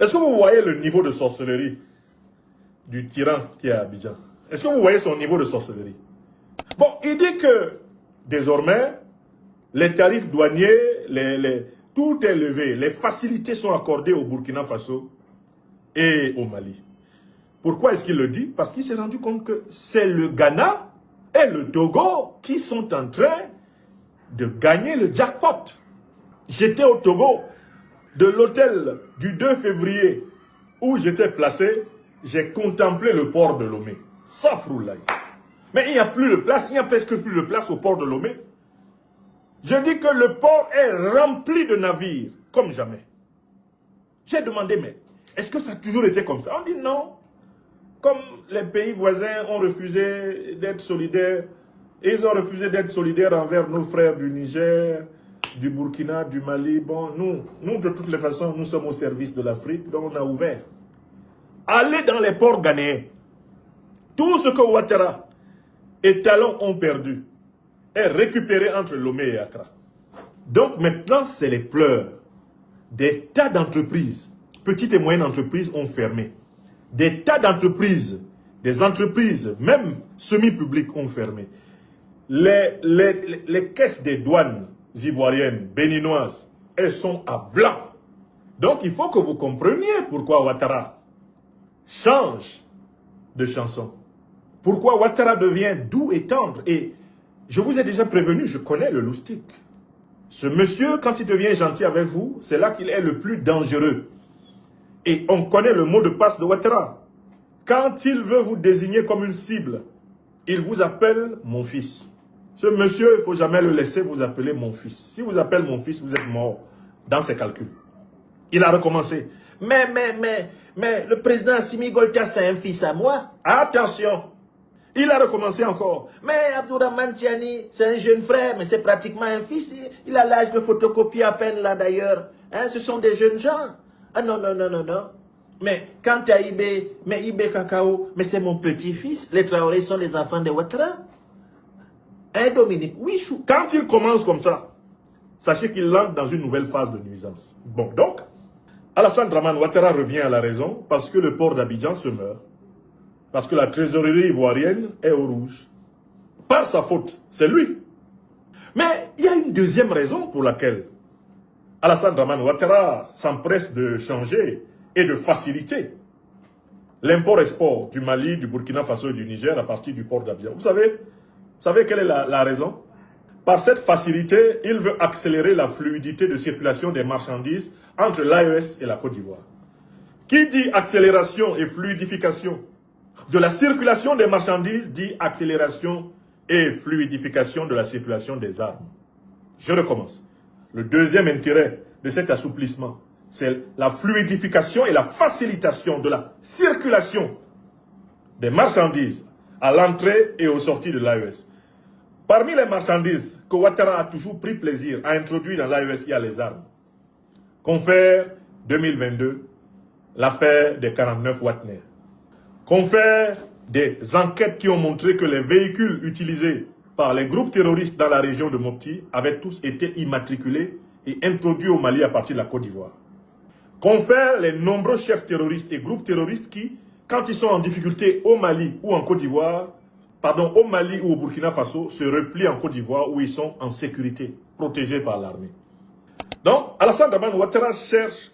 Est-ce que vous voyez le niveau de sorcellerie du tyran qui est à Abidjan? Est-ce que vous voyez son niveau de sorcellerie? Bon, il dit que désormais, les tarifs douaniers, tout est levé. Les facilités sont accordées au Burkina Faso et au Mali. Pourquoi est-ce qu'il le dit? Parce qu'il s'est rendu compte que c'est le Ghana et le Togo qui sont en train de gagner le jackpot. J'étais au Togo, de l'hôtel du 2 février où j'étais placé, j'ai contemplé le port de Lomé. Safroulaye. Mais il n'y a plus de place, il n'y a presque plus de place au port de Lomé. Je dis que le port est rempli de navires, comme jamais. J'ai demandé, mais est-ce que ça a toujours été comme ça? On dit non. Comme les pays voisins ont refusé d'être solidaires, et ils ont refusé d'être solidaires envers nos frères du Niger, du Burkina, du Mali. Bon, nous, de toutes les façons, nous sommes au service de l'Afrique, donc on a ouvert. Allez dans les ports ghanéens. Tout ce que Ouattara et Talon ont perdu est récupéré entre Lomé et Accra. Donc maintenant, c'est les pleurs. Des tas d'entreprises, petites et moyennes entreprises, ont fermé. Des tas d'entreprises, des entreprises, même semi-publiques, ont fermé. Les caisses des douanes ivoiriennes, béninoises, elles sont à blanc. Donc il faut que vous compreniez pourquoi Ouattara change de chanson. Pourquoi Ouattara devient doux et tendre. Et je vous ai déjà prévenu, je connais le loustic. Ce monsieur, quand il devient gentil avec vous, c'est là qu'il est le plus dangereux. Et on connaît le mot de passe de Ouattara. Quand il veut vous désigner comme une cible, il vous appelle mon fils. Ce monsieur, il ne faut jamais le laisser vous appeler mon fils. Si vous appelez mon fils, vous êtes mort dans ses calculs. Il a recommencé. Mais le président Assimi Goïta, c'est un fils à moi. Attention. Il a recommencé encore. Mais Abdourahmane Tiani, c'est un jeune frère, mais c'est pratiquement un fils. Il a l'âge de photocopier à peine là d'ailleurs. Hein, ce sont des jeunes gens. Ah non. Mais quand tu as Ibé, mais Ibé Kakao, mais c'est mon petit-fils. Les Traoré sont les enfants de Ouattara. Hein, Dominique? Oui, chou. Quand il commence comme ça, sachez qu'il entre dans une nouvelle phase de nuisance. Bon, donc, Alassane Dramane Ouattara revient à la raison parce que le port d'Abidjan se meurt. Parce que la trésorerie ivoirienne est au rouge. Par sa faute, c'est lui. Mais il y a une deuxième raison pour laquelle Alassane Dramane Ouattara s'empresse de changer et de faciliter l'import-export du Mali, du Burkina Faso et du Niger à partir du port d'Abidjan. Vous savez quelle est la raison? Par cette facilité, il veut accélérer la fluidité de circulation des marchandises entre l'AES et la Côte d'Ivoire. Qui dit accélération et fluidification de la circulation des marchandises dit accélération et fluidification de la circulation des armes. Je recommence. Le deuxième intérêt de cet assouplissement, c'est la fluidification et la facilitation de la circulation des marchandises à l'entrée et aux sorties de l'AES. Parmi les marchandises que Ouattara a toujours pris plaisir à introduire dans l'AES, il y a les armes. Confère 2022, l'affaire des 49 Wagner. Confère des enquêtes qui ont montré que les véhicules utilisés par les groupes terroristes dans la région de Mopti avaient tous été immatriculés et introduits au Mali à partir de la Côte d'Ivoire. Confère les nombreux chefs terroristes et groupes terroristes qui, quand ils sont en difficulté au Mali ou en Côte d'Ivoire, au Mali ou au Burkina Faso, se replient en Côte d'Ivoire où ils sont en sécurité, protégés par l'armée. Donc, Alassane Dramane Ouattara cherche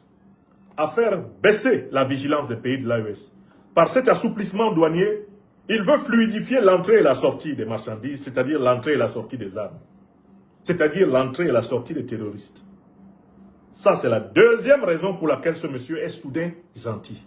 à faire baisser la vigilance des pays de l'AES. Par cet assouplissement douanier, il veut fluidifier l'entrée et la sortie des marchandises, c'est-à-dire l'entrée et la sortie des armes. C'est-à-dire l'entrée et la sortie des terroristes. Ça, c'est la deuxième raison pour laquelle ce monsieur est soudain gentil.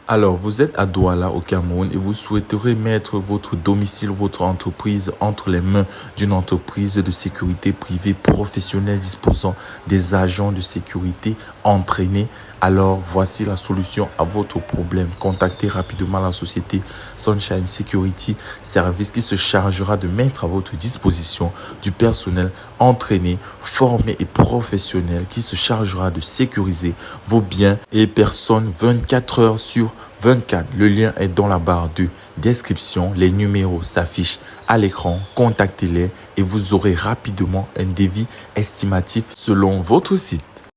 Alors, vous êtes à Douala, au Cameroun, et vous souhaiterez mettre votre domicile, votre entreprise entre les mains d'une entreprise de sécurité privée professionnelle disposant des agents de sécurité entraînés. Alors, voici la solution à votre problème. Contactez rapidement la société Sunshine Security Service qui se chargera de mettre à votre disposition du personnel entraîné, formé et professionnel qui se chargera de sécuriser vos biens et personnes 24 heures sur 24. Le lien est dans la barre de description. Les numéros s'affichent à l'écran. Contactez-les et vous aurez rapidement un devis estimatif selon votre site.